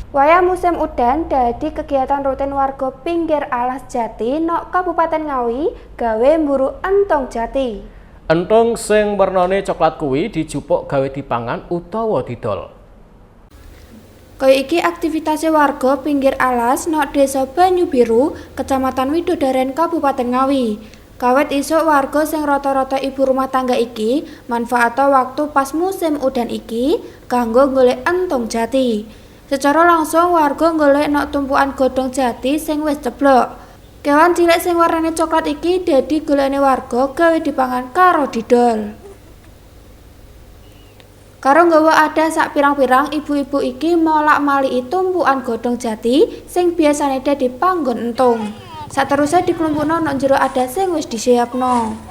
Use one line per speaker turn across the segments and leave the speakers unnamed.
Wayah musim udan dadi kegiatan rutin warga pinggir alas Jati nok Kabupaten Ngawi gawe mburu entong jati.
Enthung sing wernane coklat kuwi dijupuk gawe dipangan utawa didol.
Kaya iki aktivitasé warga pinggir alas nok Desa Banyubiru, Kecamatan Widodaren, Kabupaten Ngawi. Kawit isuk warga sing rata-rata ibu rumah tangga iki manfaato waktu pas musim udan iki kanggo golek entong jati. Secara langsung warga golek nok tumpukan godhong jati sing wis ceblok. Kewan cilik sing warnane coklat iki dadi golekane warga gawe dipangan karo didol. Karo nggawa ada sak pirang-pirang ibu-ibu iki molak-maliki tumpukan godhong jati sing biasane dadi panggon entung. Saterusé diklumpukno nang jero adah sing wis disiapno.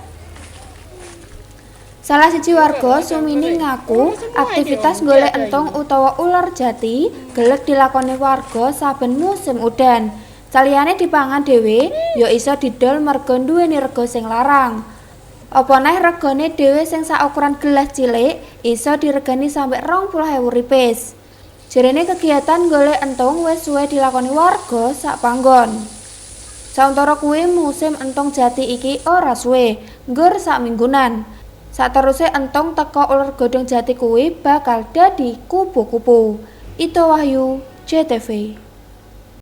Salah siji warga Sumini ngaku aktivitas golek entung utawa ular jati gelek dilakoni warga saben musim udan. Saliyane dipangan dhewe, ya iso didol merga nduweni rega sing larang. Apa neh regane dhewe sing saukuran gelas cilik iso diregani sampe 20.000 rupiah. Jarene kegiatan golek entung wis suwe dilakoni warga sak panggon. Sauntara kuwi musim entong jati iki ora suwe, nggur sak minggunan. Saterusé entong teka uler godhong jati kuwi bakal dadi kupu-kupu. Ito Wahyu, JTV.